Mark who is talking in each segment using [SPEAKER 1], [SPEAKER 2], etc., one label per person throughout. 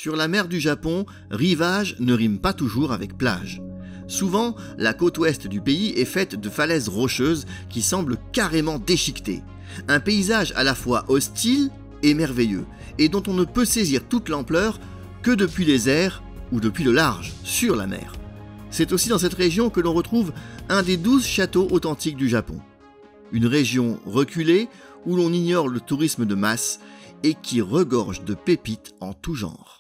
[SPEAKER 1] Sur la mer du Japon, rivage ne rime pas toujours avec plage. Souvent, la côte ouest du pays est faite de falaises rocheuses qui semblent carrément déchiquetées. Un paysage à la fois hostile et merveilleux, et dont on ne peut saisir toute l'ampleur que depuis les airs ou depuis le large, sur la mer. C'est aussi dans cette région que l'on retrouve un des 12 châteaux authentiques du Japon. Une région reculée où l'on ignore le tourisme de masse et qui regorge de pépites en tout genre.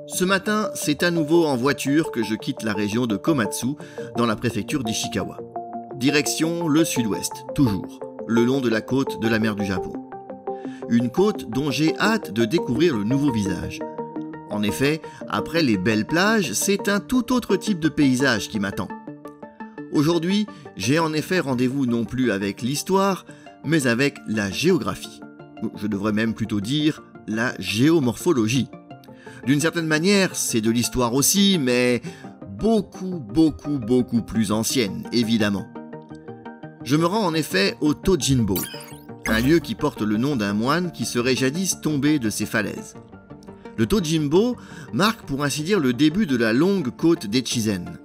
[SPEAKER 1] Ce matin, c'est à nouveau en voiture que je quitte la région de Komatsu, dans la préfecture d'Ishikawa. Direction le sud-ouest, toujours, le long de la côte de la mer du Japon. Une côte dont j'ai hâte de découvrir le nouveau visage. En effet, après les belles plages, c'est un tout autre type de paysage qui m'attend. Aujourd'hui, j'ai en effet rendez-vous non plus avec l'histoire, mais avec la géographie. Je devrais même plutôt dire la géomorphologie. D'une certaine manière, c'est de l'histoire aussi, mais beaucoup plus ancienne, évidemment. Je me rends en effet au Tojinbo, un lieu qui porte le nom d'un moine qui serait jadis tombé de ses falaises. Le Tojinbo marque pour ainsi dire le début de la longue côte d'Echizen,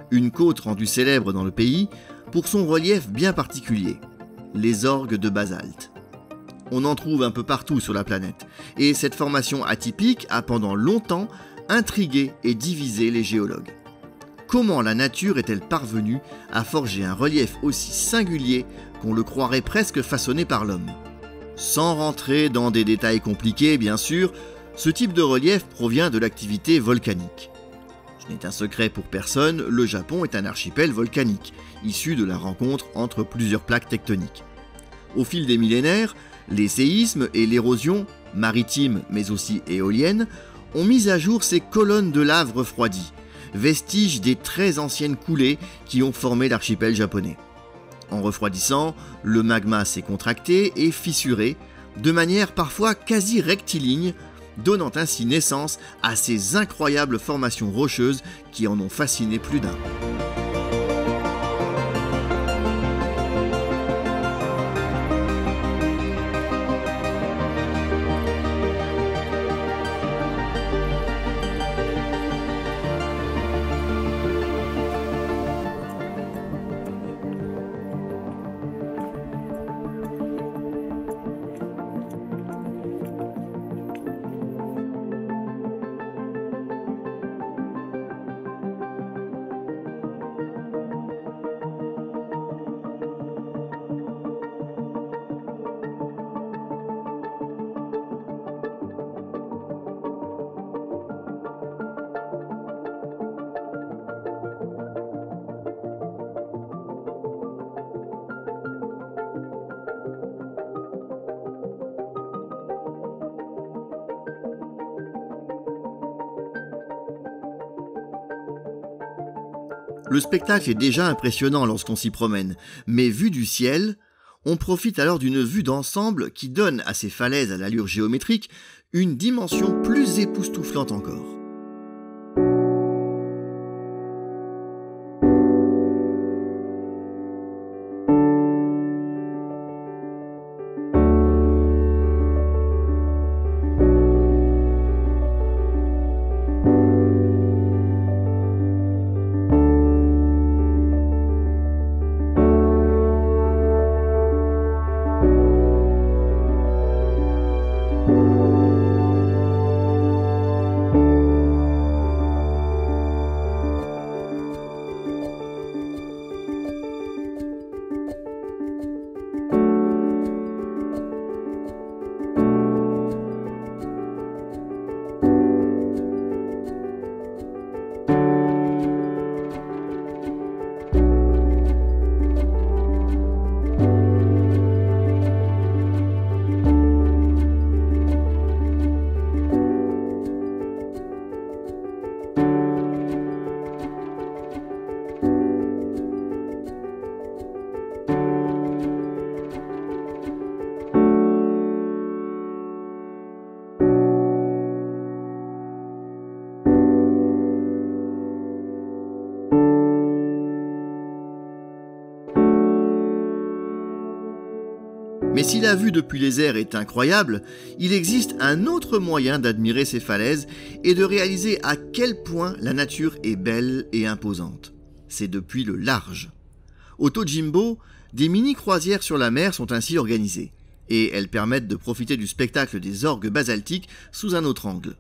[SPEAKER 1] une côte rendue célèbre dans le pays pour son relief bien particulier, les orgues de basalte. On en trouve un peu partout sur la planète, et cette formation atypique a pendant longtemps intrigué et divisé les géologues. Comment la nature est-elle parvenue à forger un relief aussi singulier qu'on le croirait presque façonné par l'homme? Sans rentrer dans des détails compliqués, bien sûr, ce type de relief provient de l'activité volcanique. Ce n'est un secret pour personne, le Japon est un archipel volcanique, issu de la rencontre entre plusieurs plaques tectoniques. Au fil des millénaires, les séismes et l'érosion, maritime mais aussi éolienne, ont mis à jour ces colonnes de lave refroidies, vestiges des très anciennes coulées qui ont formé l'archipel japonais. En refroidissant, le magma s'est contracté et fissuré, de manière parfois quasi rectiligne, donnant ainsi naissance à ces incroyables formations rocheuses qui en ont fasciné plus d'un. Le spectacle est déjà impressionnant lorsqu'on s'y promène, mais vu du ciel, on profite alors d'une vue d'ensemble qui donne à ces falaises à l'allure géométrique une dimension plus époustouflante encore. Mais si la vue depuis les airs est incroyable, il existe un autre moyen d'admirer ces falaises et de réaliser à quel point la nature est belle et imposante. C'est depuis le large. Au Tojimbo, des mini-croisières sur la mer sont ainsi organisées, et elles permettent de profiter du spectacle des orgues basaltiques sous un autre angle.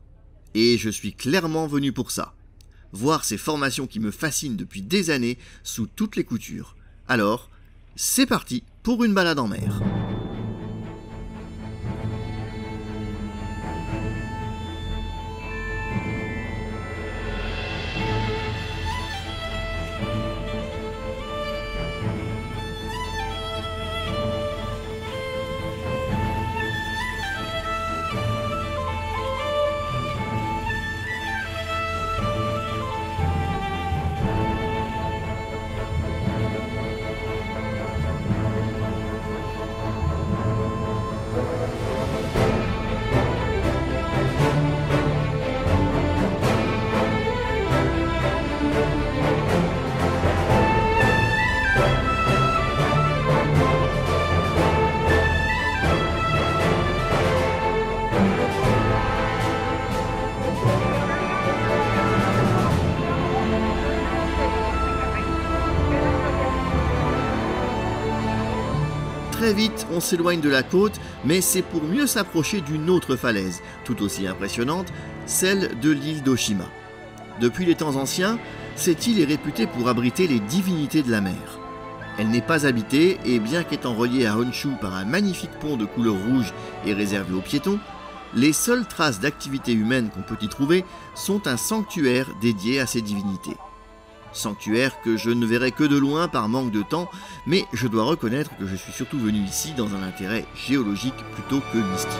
[SPEAKER 1] Et je suis clairement venu pour ça. Voir ces formations qui me fascinent depuis des années sous toutes les coutures. Alors, c'est parti pour une balade en mer. Très vite, on s'éloigne de la côte, mais c'est pour mieux s'approcher d'une autre falaise, tout aussi impressionnante, celle de l'île d'Oshima. Depuis les temps anciens, cette île est réputée pour abriter les divinités de la mer. Elle n'est pas habitée et bien qu'étant reliée à Honshu par un magnifique pont de couleur rouge et réservé aux piétons, les seules traces d'activité humaine qu'on peut y trouver sont un sanctuaire dédié à ces divinités. Sanctuaire que je ne verrai que de loin par manque de temps, mais je dois reconnaître que je suis surtout venu ici dans un intérêt géologique plutôt que mystique.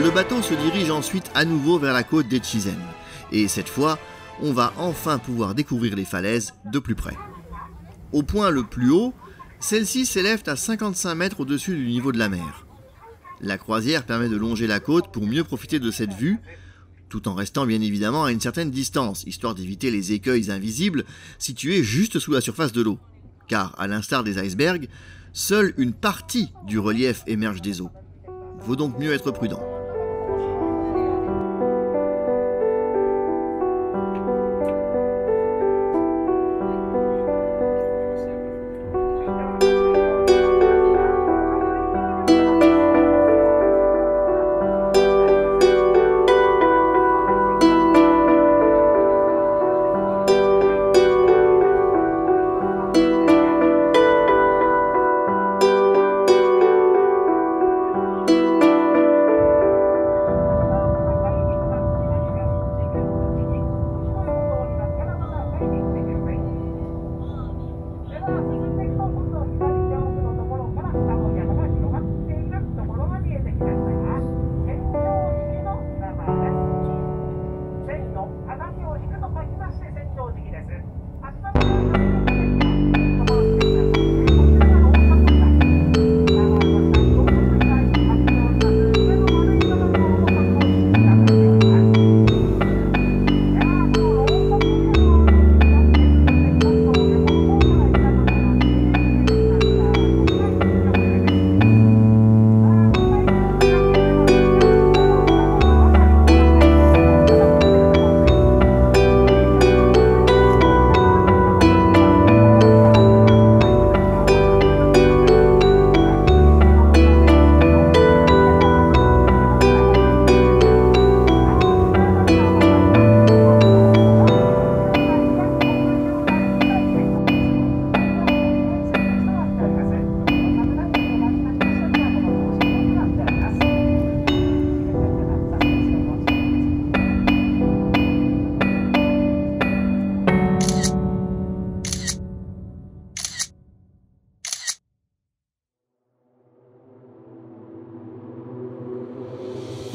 [SPEAKER 1] Le bateau se dirige ensuite à nouveau vers la côte d'Echizen. Et cette fois, on va enfin pouvoir découvrir les falaises de plus près. Au point le plus haut, celles-ci s'élèvent à 55 mètres au-dessus du niveau de la mer. La croisière permet de longer la côte pour mieux profiter de cette vue, tout en restant bien évidemment à une certaine distance, histoire d'éviter les écueils invisibles situés juste sous la surface de l'eau. Car, à l'instar des icebergs, seule une partie du relief émerge des eaux. Vaut donc mieux être prudent.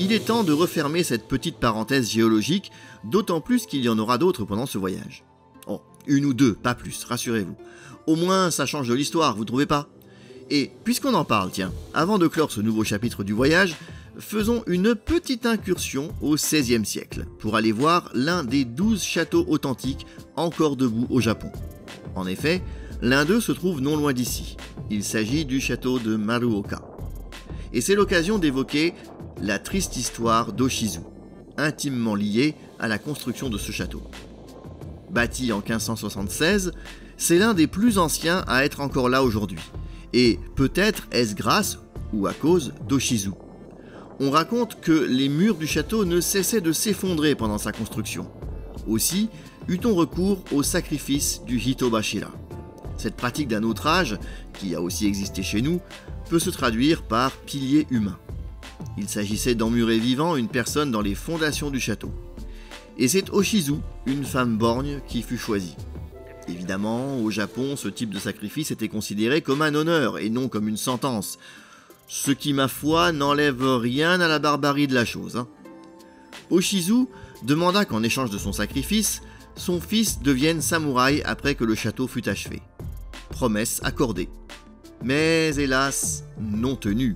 [SPEAKER 1] il est temps de refermer cette petite parenthèse géologique, d'autant plus qu'il y en aura d'autres pendant ce voyage. Oh, une ou deux, pas plus, rassurez-vous. Au moins, ça change de l'histoire, vous trouvez pas? Et puisqu'on en parle, tiens, avant de clore ce nouveau chapitre du voyage, faisons une petite incursion au XVIe siècle, pour aller voir l'un des 12 châteaux authentiques encore debout au Japon. En effet, l'un d'eux se trouve non loin d'ici. Il s'agit du château de Maruoka. Et c'est l'occasion d'évoquer la triste histoire d'Oshizu, intimement liée à la construction de ce château. Bâti en 1576, c'est l'un des plus anciens à être encore là aujourd'hui. Et peut-être est-ce grâce ou à cause d'Oshizu. On raconte que les murs du château ne cessaient de s'effondrer pendant sa construction. Aussi, eut-on recours au sacrifice du Hitobashira. Cette pratique d'un autre âge, qui a aussi existé chez nous, peut se traduire par pilier humain. Il s'agissait d'emmurer vivant une personne dans les fondations du château. Et c'est Oshizu, une femme borgne, qui fut choisie. Évidemment, au Japon, ce type de sacrifice était considéré comme un honneur et non comme une sentence. Ce qui, ma foi, n'enlève rien à la barbarie de la chose. Oshizu demanda qu'en échange de son sacrifice, son fils devienne samouraï après que le château fut achevé. Promesse accordée. Mais hélas, non tenue.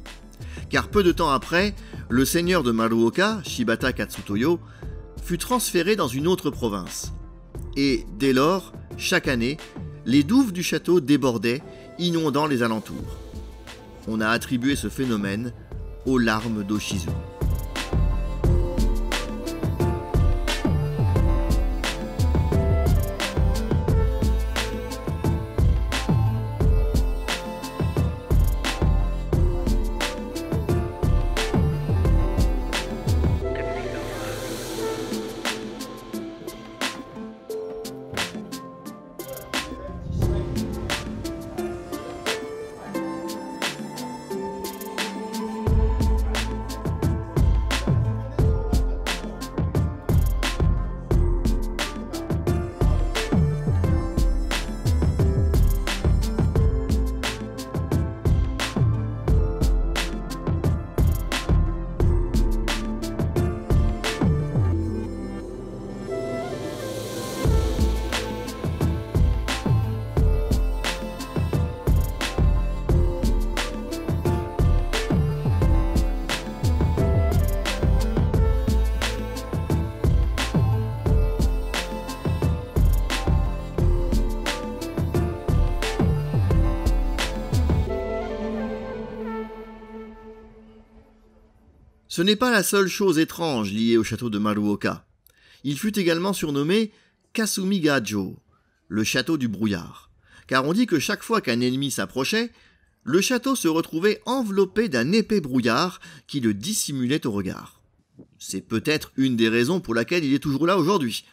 [SPEAKER 1] Car peu de temps après, le seigneur de Maruoka, Shibata Katsutoyo, fut transféré dans une autre province. Et dès lors, chaque année, les douves du château débordaient, inondant les alentours. On a attribué ce phénomène aux larmes d'Oshizu. Ce n'est pas la seule chose étrange liée au château de Maruoka. Il fut également surnommé Kasumigajo, le château du brouillard, car on dit que chaque fois qu'un ennemi s'approchait, le château se retrouvait enveloppé d'un épais brouillard qui le dissimulait au regard. C'est peut-être une des raisons pour laquelle il est toujours là aujourd'hui.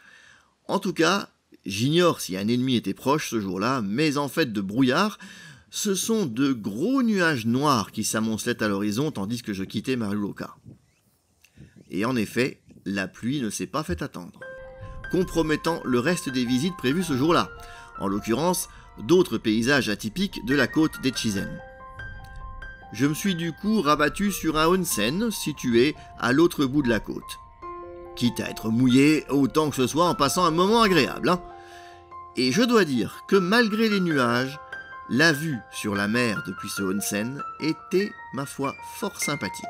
[SPEAKER 1] En tout cas, j'ignore si un ennemi était proche ce jour-là, mais en fait de brouillard, ce sont de gros nuages noirs qui s'amoncelaient à l'horizon tandis que je quittais Maruoka. Et en effet, la pluie ne s'est pas fait attendre, compromettant le reste des visites prévues ce jour-là, en l'occurrence d'autres paysages atypiques de la côte d'Echizen. Je me suis du coup rabattu sur un onsen situé à l'autre bout de la côte. Quitte à être mouillé, autant que ce soit en passant un moment agréable. Et je dois dire que malgré les nuages, la vue sur la mer depuis ce onsen était, ma foi, fort sympathique.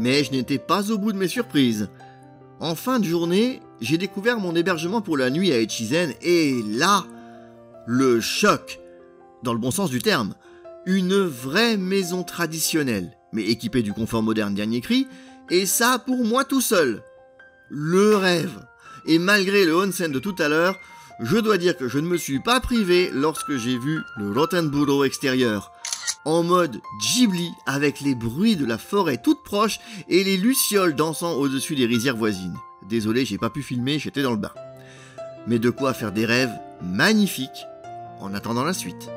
[SPEAKER 1] Mais je n'étais pas au bout de mes surprises. En fin de journée, j'ai découvert mon hébergement pour la nuit à Echizen et là, le choc, dans le bon sens du terme. Une vraie maison traditionnelle, mais équipée du confort moderne dernier cri, et ça pour moi tout seul. Le rêve. Et malgré le onsen de tout à l'heure, je dois dire que je ne me suis pas privé lorsque j'ai vu le Rottenburo extérieur. En mode Ghibli, avec les bruits de la forêt toute proche et les lucioles dansant au-dessus des rizières voisines. Désolé, j'ai pas pu filmer, j'étais dans le bain. Mais de quoi faire des rêves magnifiques en attendant la suite.